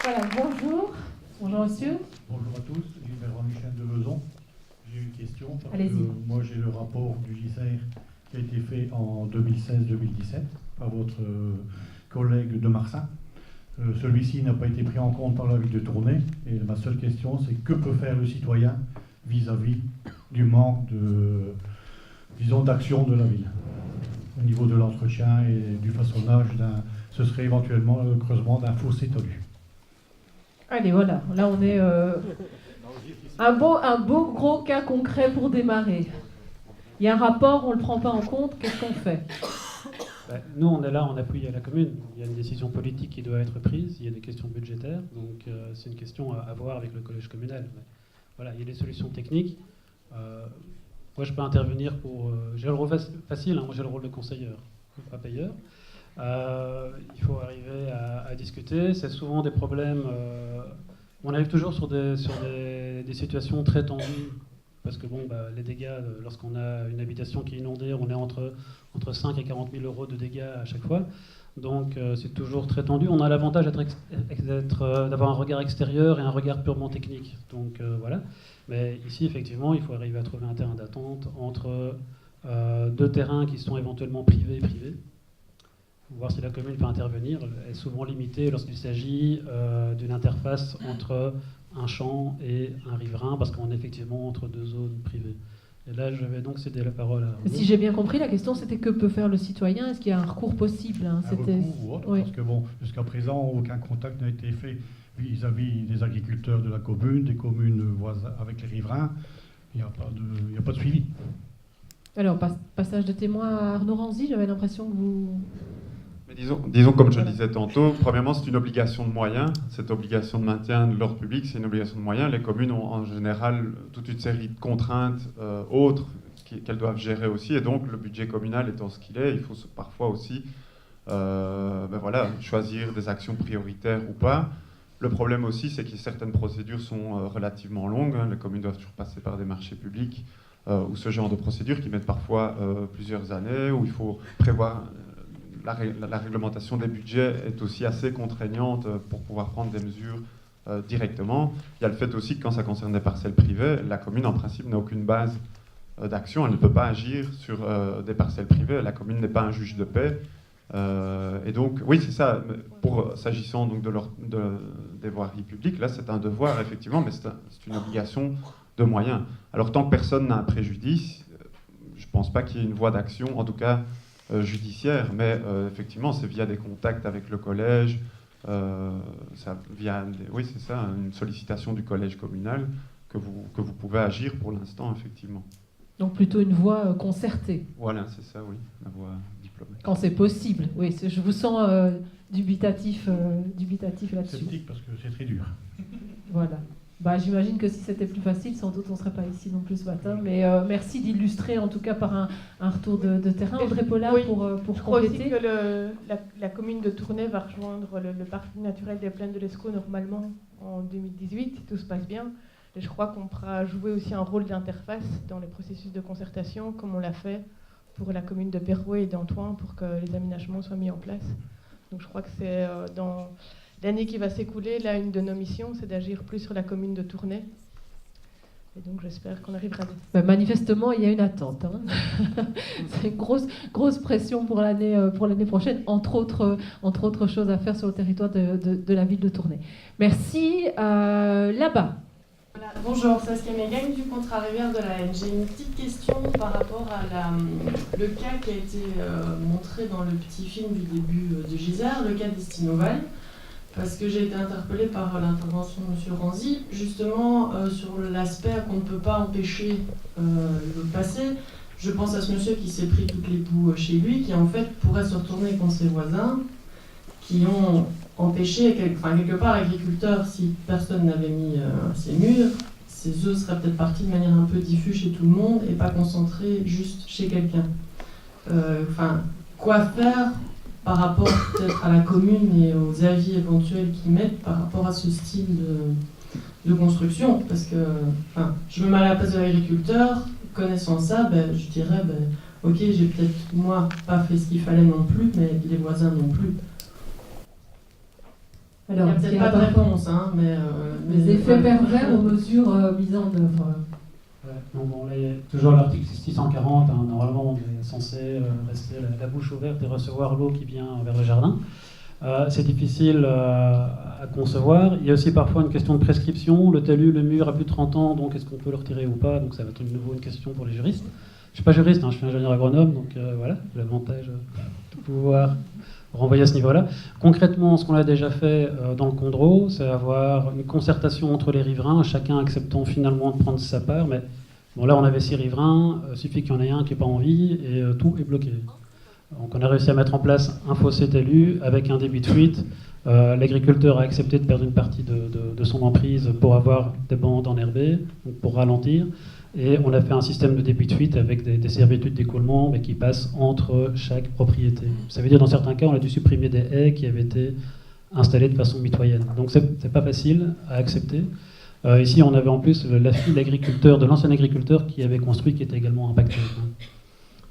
Voilà, bonjour. Bonjour monsieur. Bonjour à tous, Gilbert Michel de Lezon. J'ai une question parce Allez-y. que moi j'ai le rapport du GISER qui a été fait en 2016-2017 par votre collègue de Marsin. Celui-ci n'a pas été pris en compte par la ville de Tournai et ma seule question c'est que peut faire le citoyen vis-à-vis du manque de, disons, d'action de la ville au niveau de l'entretien et du façonnage ce serait éventuellement le creusement d'un fossé talus. Allez, voilà, là on est un beau gros cas concret pour démarrer. Il y a un rapport, on ne le prend pas en compte, qu'est-ce qu'on fait? Nous, on est là en appui à la commune. Il y a une décision politique qui doit être prise, il y a des questions budgétaires, donc c'est une question à voir avec le collège communal. Mais voilà, il y a des solutions techniques. Moi, je peux intervenir pour... j'ai le rôle facile, hein, moi j'ai le rôle de conseilleur, pas payeur. Il faut arriver à discuter. C'est souvent des problèmes... on arrive toujours sur des situations très tendues. Parce que les dégâts, lorsqu'on a une habitation qui est inondée, on est entre 5 et 40 000 euros de dégâts à chaque fois. Donc c'est toujours très tendu. On a l'avantage d'avoir un regard extérieur et un regard purement technique. Donc voilà. Mais ici, effectivement, il faut arriver à trouver un terrain d'attente entre deux terrains qui sont éventuellement privés. Voir si la commune peut intervenir. Elle est souvent limitée lorsqu'il s'agit d'une interface entre un champ et un riverain, parce qu'on est effectivement entre deux zones privées. Et là, je vais donc céder la parole à... Si j'ai bien compris, la question c'était que peut faire le citoyen? Est-ce qu'il y a un recours possible, hein? Un recours ou autre, oui. Parce que jusqu'à présent, aucun contact n'a été fait vis-à-vis des agriculteurs de la commune, des communes voisines avec les riverains. Il n'y a pas de suivi. Alors, passage de témoin à Arnaud Ranzy, j'avais l'impression que vous... Mais disons, comme je le disais tantôt, premièrement, c'est une obligation de moyens. Cette obligation de maintien de l'ordre public, c'est une obligation de moyens. Les communes ont en général toute une série de contraintes autres qu'elles doivent gérer aussi. Et donc, le budget communal étant ce qu'il est, il faut parfois aussi choisir des actions prioritaires ou pas. Le problème aussi, c'est que certaines procédures sont relativement longues. Les communes doivent toujours passer par des marchés publics ou ce genre de procédures qui mettent parfois plusieurs années, où il faut prévoir... La réglementation des budgets est aussi assez contraignante pour pouvoir prendre des mesures directement. Il y a le fait aussi que quand ça concerne des parcelles privées, la commune en principe n'a aucune base d'action, elle ne peut pas agir sur des parcelles privées, la commune n'est pas un juge de paix. Et donc, oui, c'est ça, s'agissant donc des voiries publiques, là c'est un devoir effectivement, mais c'est une obligation de moyens. Alors tant que personne n'a un préjudice, je ne pense pas qu'il y ait une voie d'action, en tout cas judiciaire, mais effectivement c'est via des contacts avec le collège, oui c'est ça, une sollicitation du collège communal que vous pouvez agir pour l'instant effectivement. Donc plutôt une voie concertée. Voilà, c'est ça, oui, la voie diplômée. Quand c'est possible, oui, je vous sens dubitatif là-dessus. Sceptique parce que c'est très dur. Voilà. J'imagine que si c'était plus facile, sans doute on ne serait pas ici non plus ce matin. Mais merci d'illustrer en tout cas par un retour de terrain. Audrey Paulin, oui, pour je crois compléter. aussi que la commune de Tournai va rejoindre le parc naturel des Plaines de l'Escaut normalement en 2018, si tout se passe bien. Et je crois qu'on pourra jouer aussi un rôle d'interface dans les processus de concertation, comme on l'a fait pour la commune de Perrouet et d'Antoine, pour que les aménagements soient mis en place. Donc je crois que c'est dans... L'année qui va s'écouler, là, une de nos missions, c'est d'agir plus sur la commune de Tournai. Et donc, j'espère qu'on arrivera à... Manifestement, il y a une attente. Hein. C'est une grosse pression pour l'année prochaine, entre autres choses à faire sur le territoire de la ville de Tournai. Merci. Là-bas. Voilà. Bonjour, Saskia Mégagne du Contrat Rivière de la Haine. J'ai une petite question par rapport à le cas qui a été montré dans le petit film du début de Gisard, le cas d'Estinoval. Parce que j'ai été interpellée par l'intervention de M. Ranzy, justement sur l'aspect qu'on ne peut pas empêcher le passé. Je pense à ce monsieur qui s'est pris toutes les boues chez lui, qui en fait pourrait se retourner contre ses voisins, qui ont empêché, quelque part, l'agriculteur, si personne n'avait mis ses murs, ses œufs seraient peut-être partis de manière un peu diffuse chez tout le monde et pas concentrés juste chez quelqu'un. Quoi faire par rapport peut-être à la commune et aux avis éventuels qu'ils mettent par rapport à ce style de construction. Parce que je me mets à la place de l'agriculteur, connaissant ça, je dirais, ok, j'ai peut-être moi pas fait ce qu'il fallait non plus, mais les voisins non plus. Il n'y a peut-être pas de réponse, hein, mais les effets pervers aux mesures mises en œuvre. Ouais, bon, là, il y a toujours l'article 640, hein, normalement on est censé rester la bouche ouverte et recevoir l'eau qui vient vers le jardin. C'est difficile à concevoir. Il y a aussi parfois une question de prescription. Le talus, le mur a plus de 30 ans, donc est-ce qu'on peut le retirer ou pas? Donc ça va être de nouveau une question pour les juristes. Je ne suis pas juriste, hein, je suis ingénieur agronome, donc voilà, j'ai l'avantage de pouvoir renvoyer à ce niveau-là. Concrètement, ce qu'on a déjà fait dans le Condro, c'est avoir une concertation entre les riverains, chacun acceptant finalement de prendre sa part. Mais bon, là, on avait 6 riverains, il suffit qu'il y en ait un qui n'ait pas envie et tout est bloqué. Donc on a réussi à mettre en place un fossé talus avec un débit de fuite. L'agriculteur a accepté de perdre une partie de son emprise pour avoir des bandes enherbées, donc pour ralentir. Et on a fait un système de débit de fuite avec des servitudes d'écoulement mais qui passent entre chaque propriété. Ça veut dire dans certains cas, on a dû supprimer des haies qui avaient été installées de façon mitoyenne. Donc c'est pas facile à accepter. Ici, on avait en plus la fille de l'ancien agriculteur qui avait construit, qui était également impacté.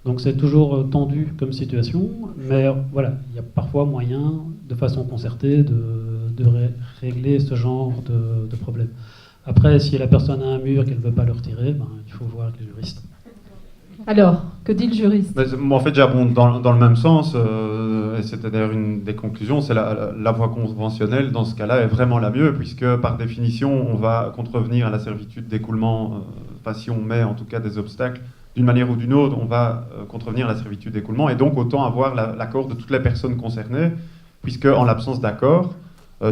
Donc c'est toujours tendu comme situation, mais voilà, il y a parfois moyen, de façon concertée, de régler ce genre de problème. Après, si la personne a un mur et qu'elle ne veut pas le retirer, il faut voir avec les juristes. Alors, que dit le juriste? En fait, j'abonde dans le même sens, et c'était d'ailleurs une des conclusions, c'est la voie conventionnelle, dans ce cas-là, est vraiment la mieux, puisque par définition, on va contrevenir à la servitude d'écoulement, si on met en tout cas des obstacles, d'une manière ou d'une autre, on va contrevenir à la servitude d'écoulement, et donc autant avoir l'accord de toutes les personnes concernées, puisque en l'absence d'accord,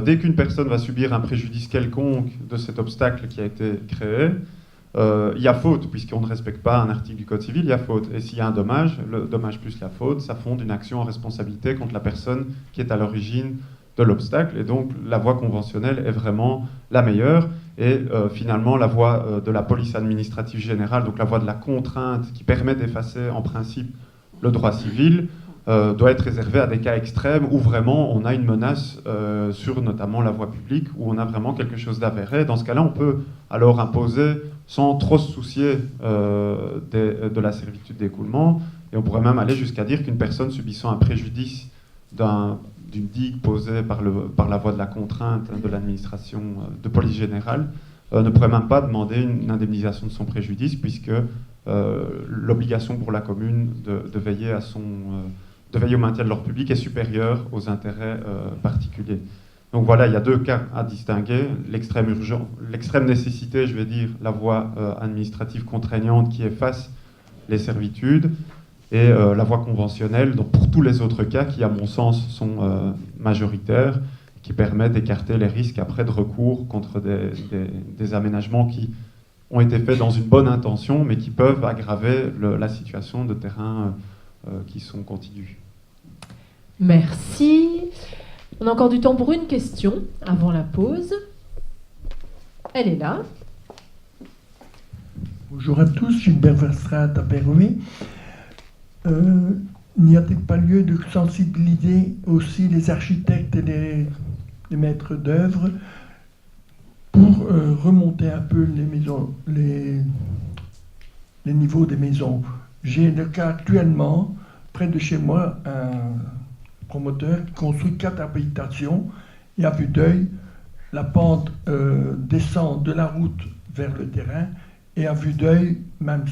dès qu'une personne va subir un préjudice quelconque de cet obstacle qui a été créé, il y a faute, puisqu'on ne respecte pas un article du Code civil, il y a faute. Et s'il y a un dommage, le dommage plus la faute, ça fonde une action en responsabilité contre la personne qui est à l'origine de l'obstacle. Et donc la voie conventionnelle est vraiment la meilleure. Et finalement, la voie de la police administrative générale, donc la voie de la contrainte qui permet d'effacer en principe le droit civil, doit être réservée à des cas extrêmes où vraiment on a une menace sur notamment la voie publique, où on a vraiment quelque chose d'avéré. Dans ce cas-là, on peut alors imposer sans trop se soucier de la servitude d'écoulement, et on pourrait même aller jusqu'à dire qu'une personne subissant un préjudice d'une digue posée par la voie de la contrainte de l'administration de police générale ne pourrait même pas demander une indemnisation de son préjudice, puisque l'obligation pour la commune de veiller au maintien de l'ordre public est supérieure aux intérêts particuliers. Donc voilà, il y a 2 cas à distinguer. L'extrême nécessité, je vais dire, la voie administrative contraignante qui efface les servitudes, et la voie conventionnelle, donc pour tous les autres cas qui, à mon sens, sont majoritaires, qui permettent d'écarter les risques après de recours contre des aménagements qui ont été faits dans une bonne intention, mais qui peuvent aggraver la situation de terrains qui sont contigus. Merci. On a encore du temps pour une question avant la pause. Elle est là. Bonjour à tous, Gilbert Verstraete à Berlouet. N'y a-t-il pas lieu de sensibiliser aussi les architectes et les maîtres d'œuvre pour remonter un peu les niveaux des maisons? J'ai le cas actuellement, près de chez moi, un promoteur qui construit 4 habitations, et à vue d'œil, la pente descend de la route vers le terrain, et à vue d'œil, même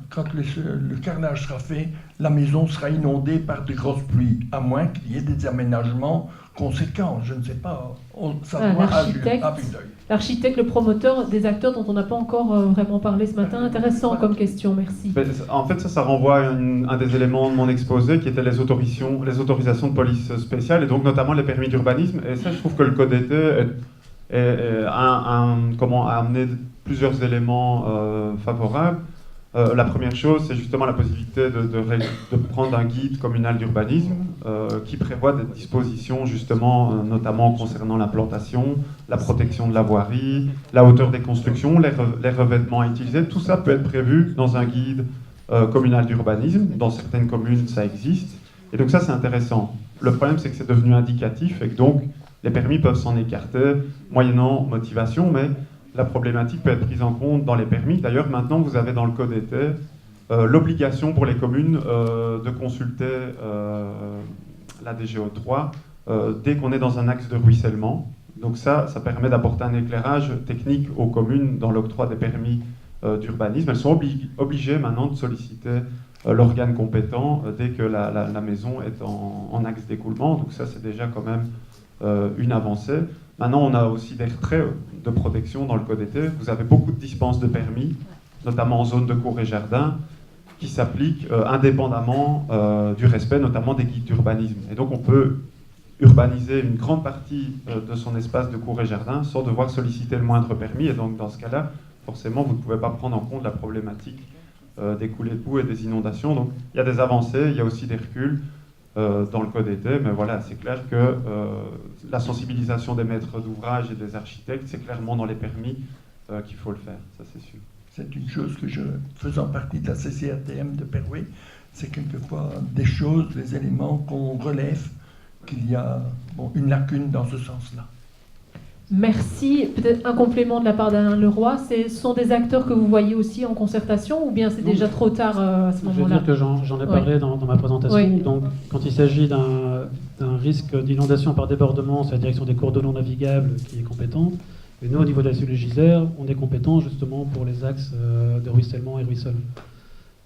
quand le carrelage sera fait, la maison sera inondée par de grosses pluies, à moins qu'il y ait des aménagements conséquents, je ne sais pas, ça doit à vue d'œil. L'architecte, le promoteur, des acteurs dont on n'a pas encore vraiment parlé ce matin. Intéressant comme question, merci. En fait, ça renvoie à un des éléments de mon exposé, qui était les autorisations de police spéciale, et donc notamment les permis d'urbanisme. Et ça, je trouve que le Code d'été a amené plusieurs éléments favorables. La première chose, c'est justement la possibilité de prendre un guide communal d'urbanisme qui prévoit des dispositions justement, notamment concernant l'implantation, la protection de la voirie, la hauteur des constructions, les revêtements à utiliser. Tout ça peut être prévu dans un guide communal d'urbanisme. Dans certaines communes, ça existe. Et donc ça, c'est intéressant. Le problème, c'est que c'est devenu indicatif et que donc les permis peuvent s'en écarter moyennant motivation, mais la problématique peut être prise en compte dans les permis. D'ailleurs, maintenant, vous avez dans le Code d'été l'obligation pour les communes de consulter la DGO 3 dès qu'on est dans un axe de ruissellement. Donc ça permet d'apporter un éclairage technique aux communes dans l'octroi des permis d'urbanisme. Elles sont obligées maintenant de solliciter l'organe compétent dès que la maison est en axe d'écoulement. Donc ça, c'est déjà quand même une avancée. Maintenant, on a aussi des retraits de protection dans le code été. Vous avez beaucoup de dispenses de permis, notamment en zone de cours et jardin, qui s'appliquent indépendamment du respect, notamment des guides d'urbanisme. Et donc, on peut urbaniser une grande partie de son espace de cours et jardin sans devoir solliciter le moindre permis. Et donc, dans ce cas-là, forcément, vous ne pouvez pas prendre en compte la problématique des coulées de boue et des inondations. Donc, il y a des avancées, il y a aussi des reculs dans le code été, mais voilà, c'est clair que la sensibilisation des maîtres d'ouvrage et des architectes, c'est clairement dans les permis qu'il faut le faire, ça c'est sûr. C'est une chose que faisant partie de la CCRTM de Perouet, c'est quelquefois des choses, des éléments qu'on relève, qu'il y a une lacune dans ce sens-là. Merci. Peut-être un complément de la part d'Alain Leroy. Ce sont des acteurs que vous voyez aussi en concertation ou bien c'est déjà trop tard à ce moment-là? Je veux dire que j'en ai parlé dans ma présentation. Oui. Donc, quand il s'agit d'un risque d'inondation par débordement, c'est la direction des cours d'eau non navigables qui est compétente. Et nous, au niveau de la cellule Gisère, on est compétent justement pour les axes de ruissellement et ruissellement.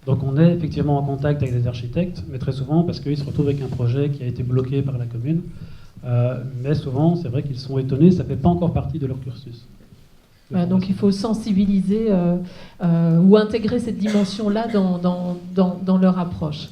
Donc on est effectivement en contact avec des architectes, mais très souvent parce qu'ils se retrouvent avec un projet qui a été bloqué par la commune. Mais souvent, c'est vrai qu'ils sont étonnés, ça ne fait pas encore partie de leur cursus. Donc il faut sensibiliser ou intégrer cette dimension-là dans leur approche.